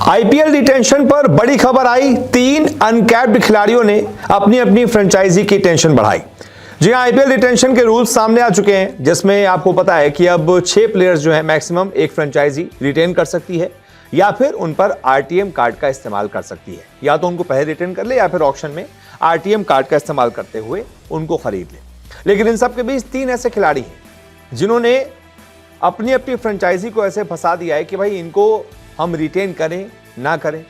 IPL retention पर बड़ी खबर आई। 3 अनकैप्ड खिलाड़ियों ने अपनी अपनी फ्रेंचाइजी की टेंशन बढ़ाई। जी हां, आईपीएल रिटेंशन के रूल्स सामने आ चुके हैं, जिसमें आपको पता है कि अब 6 प्लेयर्स जो है मैक्सिमम एक फ्रेंचाइजी रिटेन कर सकती है या फिर उन पर आरटीएम कार्ड का इस्तेमाल कर सकती है। या तो उनको पहले रिटेन कर ले या फिर ऑक्शन में आरटीएम कार्ड का इस्तेमाल करते हुए उनको खरीद ले। लेकिन इन सब के बीच 3 ऐसे खिलाड़ी हैं जिन्होंने अपनी अपनी फ्रेंचाइजी को ऐसे फंसा दिया है कि भाई इनको हम रिटेन करें ना करें,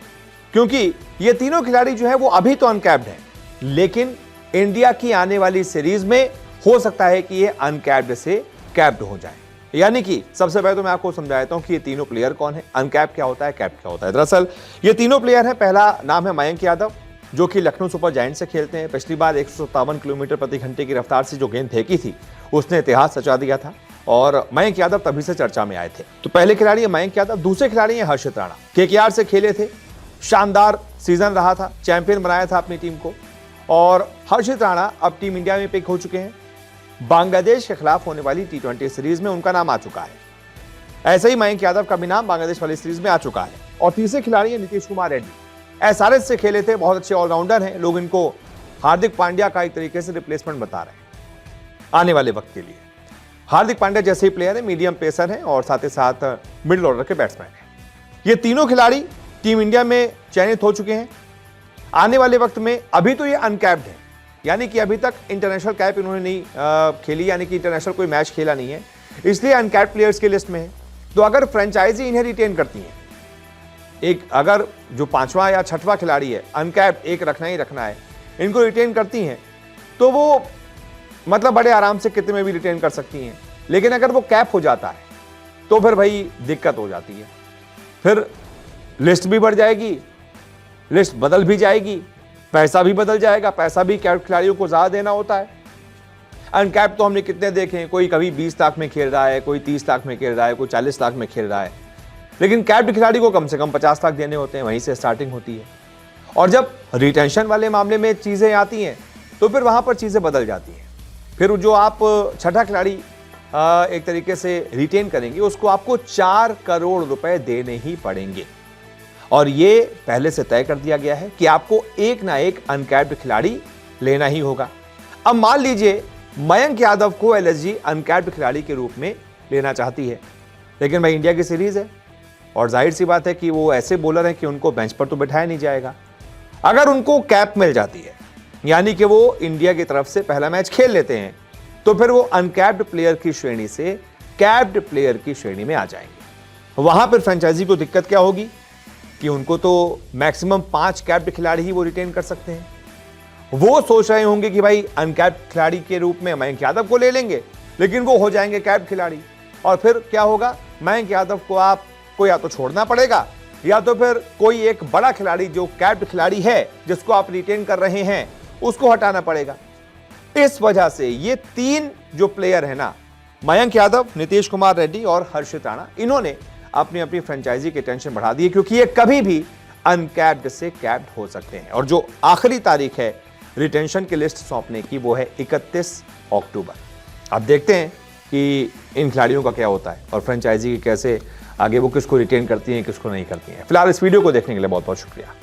क्योंकि ये तीनों खिलाड़ी जो है वो अभी तो अनकैप्ड हैं, लेकिन इंडिया की आने वाली सीरीज में हो सकता है कि ये अनकैप्ड से कैप्ड हो जाए। यानी कि सबसे पहले तो मैं आपको समझा देता हूं कि ये तीनों प्लेयर कौन है, अनकैप्ड क्या होता है, कैप्ड क्या होता है। दरअसल ये तीनों प्लेयर हैं। पहला नाम है मयंक यादव, जो कि लखनऊ सुपर जायंट से खेलते हैं। पिछली बार 157 किलोमीटर प्रति घंटे की रफ्तार से जो गेंद फेंकी थी उसने इतिहास रचा दिया था और मयंक यादव तभी से चर्चा में आए थे। तो पहले खिलाड़ी है मयंक यादव। दूसरे खिलाड़ी है हर्षित राणा, केकेआर से खेले थे, शानदार सीजन रहा था, चैंपियन बनाया था अपनी टीम को। और हर्षित राणा अब टीम इंडिया में पिक हो चुके हैं। बांग्लादेश के खिलाफ होने वाली T20 सीरीज में उनका नाम आ चुका है। ऐसे ही मयंक यादव का भी नाम बांग्लादेश वाली सीरीज में आ चुका है। और तीसरे खिलाड़ी है नीतीश कुमार रेड्डी, एसआरएच से खेले थे, बहुत अच्छे ऑलराउंडर हैं। लोग इनको हार्दिक पांड्या का एक तरीके से रिप्लेसमेंट बता रहे हैं आने वाले वक्त के लिए। हार्दिक पांड्या जैसे ही प्लेयर है, मीडियम पेसर है और साथ ही साथ मिडिल ऑर्डर के बैट्समैन है। ये तीनों खिलाड़ी टीम इंडिया में चयनित हो चुके हैं। आने वाले वक्त में अभी तो ये अनकैप्ड है, यानी कि अभी तक इंटरनेशनल कैप इन्होंने नहीं खेली, यानी कि इंटरनेशनल कोई मैच खेला नहीं है, इसलिए अनकैप्ड प्लेयर्स की लिस्ट में है। तो अगर फ्रेंचाइजी इन्हें रिटेन करती है, एक अगर जो 5वां या 6वां खिलाड़ी है अनकैप्ड, एक रखना ही रखना है, इनको रिटेन करती हैं तो वो मतलब बड़े आराम से कितने में भी रिटेन कर सकती हैं। लेकिन अगर वो कैप हो जाता है तो फिर भाई दिक्कत हो जाती है, फिर लिस्ट भी बढ़ जाएगी, लिस्ट बदल भी जाएगी, पैसा भी बदल जाएगा, पैसा भी कैप खिलाड़ियों को ज्यादा देना होता है। अनकैप तो हमने कितने देखे हैं, कोई कभी 20 लाख में खेल रहा है, कोई 30 लाख में खेल रहा है, कोई 40 लाख में खेल रहा है, लेकिन कैप्ड खिलाड़ी को कम से कम 50 लाख देने होते हैं, वहीं से स्टार्टिंग होती है। और जब रिटेंशन वाले मामले में चीजें आती हैं तो फिर वहां पर चीजें बदल जाती हैं। फिर जो आप 6ठा खिलाड़ी एक तरीके से रिटेन करेंगे उसको आपको 4 करोड़ रुपए देने ही पड़ेंगे। और ये पहले से तय कर दिया गया है कि आपको एक ना एक अनकैप्ड खिलाड़ी लेना ही होगा। अब मान लीजिए मयंक यादव को एलएसजी अनकैप्ड खिलाड़ी के रूप में लेना चाहती है, लेकिन भाई इंडिया की सीरीज है और जाहिर सी बात है कि वो ऐसे बॉलर हैं कि उनको बेंच पर तो बैठाया नहीं जाएगा। अगर उनको कैप मिल जाती है, यानी कि वो इंडिया की तरफ से पहला मैच खेल लेते हैं, तो फिर वो अनकैप्ड प्लेयर की श्रेणी से कैप्ड प्लेयर की श्रेणी में आ जाएंगे। वहां पर फ्रेंचाइजी को दिक्कत क्या होगी कि उनको तो मैक्सिमम 5 कैप्ड खिलाड़ी ही वो रिटेन कर सकते हैं। वो सोच रहे होंगे कि भाई अनकैप्ड खिलाड़ी के रूप में मयंक यादव को ले लेंगे, लेकिन वो हो जाएंगे कैप्ड खिलाड़ी। और फिर क्या होगा, मयंक यादव को आपको या तो छोड़ना पड़ेगा या तो फिर कोई एक बड़ा खिलाड़ी जो कैप्ड खिलाड़ी है जिसको आप रिटेन कर रहे हैं उसको हटाना पड़ेगा। इस वजह से ये 3 जो प्लेयर है ना, मयंक यादव, नीतीश कुमार रेड्डी और हर्षित राणा, इन्होंने अपनी अपनी फ्रेंचाइजी की टेंशन बढ़ा दी है, क्योंकि ये कभी भी अनकैप्ड से कैप्ड हो सकते हैं। और जो आखिरी तारीख है रिटेंशन की लिस्ट सौंपने की वो है 31 अक्टूबर। अब देखते हैं कि इन खिलाड़ियों का क्या होता है और फ्रेंचाइजी कैसे आगे वो किसको रिटेन करती हैं, किसको नहीं करती हैं। फिलहाल इस वीडियो को देखने के लिए बहुत बहुत शुक्रिया।